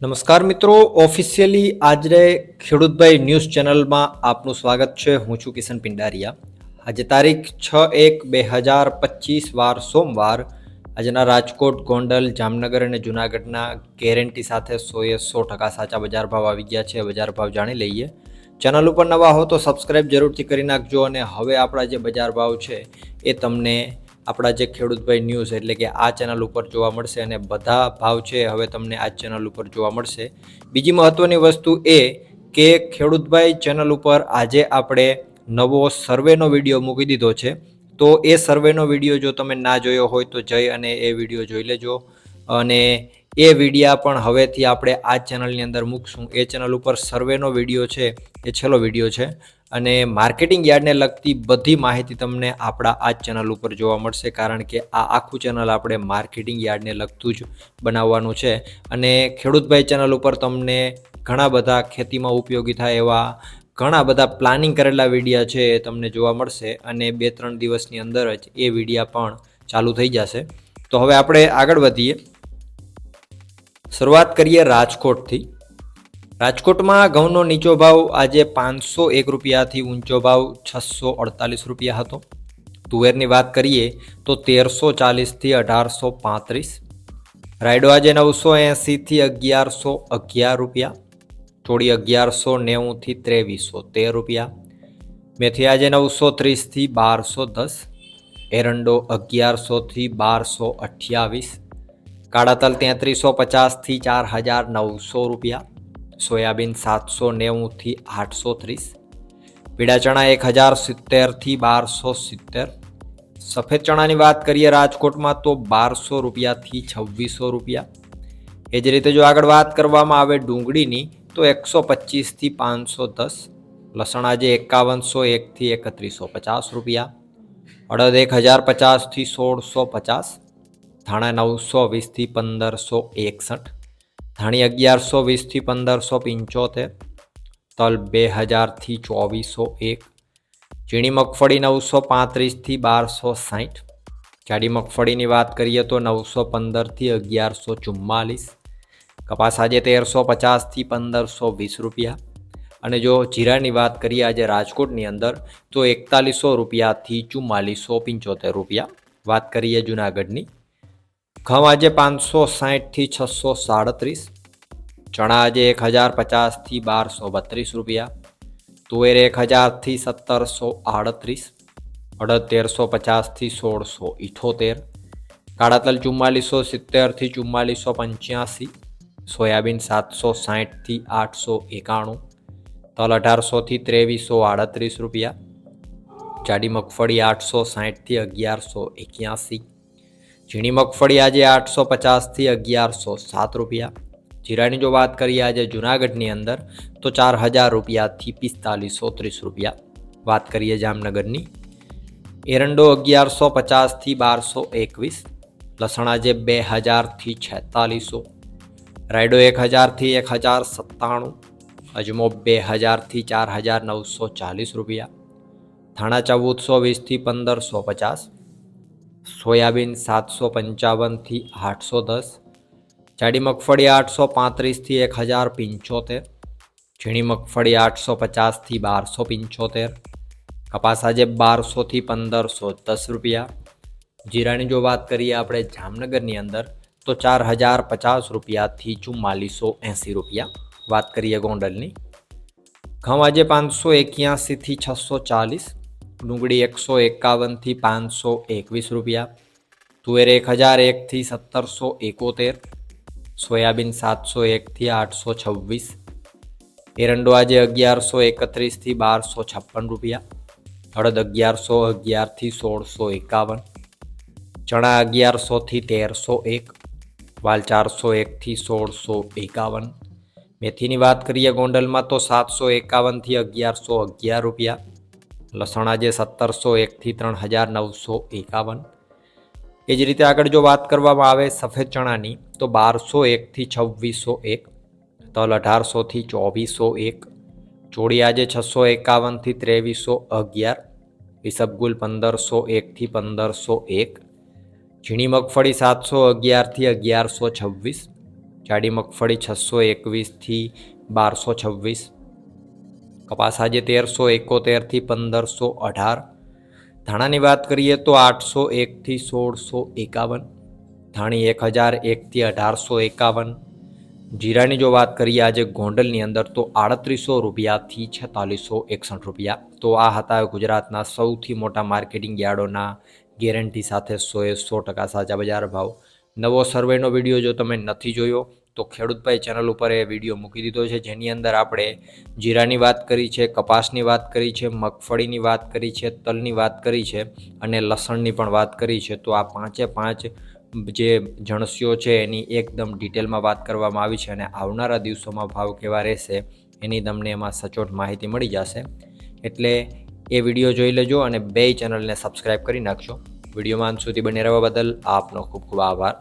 નમસ્કાર મિત્રો, ઓફિશિયલી આજે ખેડૂતભાઈ ન્યૂઝ ચેનલમાં આપનું સ્વાગત છે. હું છું કિશન પિંડારિયા. આજે તારીખ 6/1/2025 વાર સોમવાર. આજના રાજકોટ, ગોંડલ, જામનગર અને જૂનાગઢના ગેરંટી સાથે 100% સાચા બજાર ભાવ આવી ગયા છે. બજાર ભાવ જાણી લઈએ. ચેનલ ઉપર નવા હો તો સબસ્ક્રાઇબ જરૂરથી કરી નાખજો. અને હવે આપણા જે બજાર ભાવ છે એ તમને આપણા જે ખેડૂતભાઈ ન્યૂઝ એટલે કે આ ચેનલ ઉપર જોવા મળશે અને બધા ભાવ છે હવે તમને આ ચેનલ ઉપર જોવા મળશે. બીજી મહત્ત્વની વસ્તુ એ કે ખેડૂતભાઈ ચેનલ ઉપર આજે આપણે નવો સર્વેનો વિડીયો મૂકી દીધો છે. તો એ સર્વેનો વિડીયો જો તમે ના જોયો હોય તો જઈ અને એ વિડીયો જોઈ લેજો. અને એ વિડીયા પણ હવેથી આપણે આ ચેનલની અંદર મૂકશું. એ ચેનલ ઉપર સર્વેનો વિડીયો છે એ છેલ્લો વિડીયો છે. અને માર્કેટિંગ યાર્ડને લગતી બધી માહિતી તમને આપણા આ ચેનલ ઉપર જોવા મળશે, કારણ કે આ આખું ચેનલ આપણે માર્કેટિંગ યાર્ડને લગતું જ બનાવવાનું છે. અને ખેડૂતભાઈ ચેનલ ઉપર તમને ઘણા બધા ખેતીમાં ઉપયોગી થાય એવા ઘણા બધા પ્લાનિંગ કરેલા વિડીયા છે એ તમને જોવા મળશે. અને 2-3 દિવસની અંદર જ એ વિડીયા પણ ચાલુ થઈ જશે. તો હવે આપણે આગળ વધીએ. શરૂઆત કરીએ રાજકોટથી. રાજકોટમાં ઘઉંનો નીચો ભાવ આજે 501 રૂપિયાથી ઊંચો ભાવ 648 રૂપિયા હતો. તુવેરની વાત કરીએ તો 1340થી 1835. રાયડો આજે 980થી 1111 રૂપિયા. ચોળી 1190થી 2313 રૂપિયા. મેથી આજે 930થી 1210. એરંડો 1100થી 1228. કાળા તલ 3350થી 4900 રૂપિયા. સોયાબીન 790થી 830. પીળા ચણા 1070થી 1270. સફેદ ચણાની વાત કરીએ રાજકોટમાં તો 1200 રૂપિયાથી 2600 રૂપિયા. એ જ રીતે જો આગળ વાત કરવામાં આવે ડુંગળીની તો 125થી 510. લસણ આજે 5101થી 3150 રૂપિયા. અડદ 1050થી 1650. ધાણા 920થી 1561. ધાણી 1120થી 1575. તલ 2000થી 2401. ઝીણી મગફળી 935થી 1260. જાડી મગફળીની વાત કરીએ તો 915થી 1144. કપાસ આજે 1350થી 1520 રૂપિયા. અને જો જીરાની વાત કરીએ આજે રાજકોટની અંદર તો 4100 રૂપિયાથી 4475 રૂપિયા. વાત કરીએ જૂનાગઢની. ઘઉં આજે 560થી 637. ચણા આજે 1050થી 1232 રૂપિયા. તુવેર 1000થી 1738. અડદ 1350થી 1678. કાળા તલ 4470થી 4485. સોયાબીન 760થી 891. તલ 1800થી 2338 રૂપિયા. જાડી મગફળી 860થી 1181. ઝીણી મગફળી આજે 850થી 1107 રૂપિયા. જીરાની જો વાત કરીએ આજે જૂનાગઢની અંદર તો 4000 રૂપિયાથી 4530 રૂપિયા. વાત કરીએ જામનગરની. એરંડો 1150થી 1221. લસણ આજે 2000થી 4600. રાયડો 1000થી 1097. અજમો 2000થી 4940 રૂપિયા. ધાણા 1420થી 1550. સોયાબીન 755થી 810. જાડી મગફળી 835થી 1075. ઝીણી મગફળી 850થી 1275. કપાસ આજે 1200થી 1510 રૂપિયા. જીરાની જો વાત કરીએ આપણે જામનગરની અંદર તો 4050 રૂપિયાથી 4480 રૂપિયા. વાત કરીએ ગોંડલની. ઘઉં આજે 581થી 640. ડુંગળી 151થી 521 રૂપિયા. તુવેર 1001થી 1771. સોયાબીન 701થી 826. એરંડો આજે 1131થી 1256 રૂપિયા. અડદ 1111થી 1651. ચણા 1100થી 1301. વાલ 401થી 1651. મેથીની વાત કરીએ ગોંડલમાં તો 751થી 1111 રૂપિયા. લસણ આજે 1701થી 3951. એ જ રીતે આગળ જો વાત કરવામાં આવે સફેદ ચણાની તો 1201થી 2601. તલ 1800થી 2401. ચોળી આજે 651થી 2311. ઈસબગુલ 1501થી 1501. ઝીણી મગફળી 711થી 1126. જાડી મગફળી 621થી 1226, કપાસ આજે 1371થી 1518, ધાણાની વાત કરીએ તો 801થી 1651, ધાણી 1001થી 1851, જીરાની જો વાત કરીએ આજે ગોંડલની અંદર તો 3800 રૂપિયાથી 4661 રૂપિયા. તો આ હતા ગુજરાતના સૌથી મોટા માર્કેટિંગ યાર્ડોના ગેરંટી સાથે 100% સાચા બજાર ભાવ. નવો સર્વેનો વિડીયો જો તમે નથી જોયો તો ખેડૂતભાઈ ચેનલ ઉપર એ વિડીયો મૂકી દીધો છે, જેની અંદર આપણે જીરાની વાત કરી છે, કપાસની વાત કરી છે, મગફળીની વાત કરી છે, તલની વાત કરી છે અને લસણની પણ વાત કરી છે. તો આ પાંચે પાંચ જે જણસીઓ છે એની એકદમ ડિટેલમાં વાત કરવામાં આવી છે અને આવનારા દિવસોમાં ભાવ કેવા રહેશે એની તમને એમાં સચોટ માહિતી મળી જશે. એટલે એ વિડીયો જોઈ લેજો અને બેય ચેનલને સબસ્ક્રાઈબ કરી નાખજો. વિડીયોમાં અંત સુધી બને રહેવા બદલ આપનો ખૂબ ખૂબ આભાર.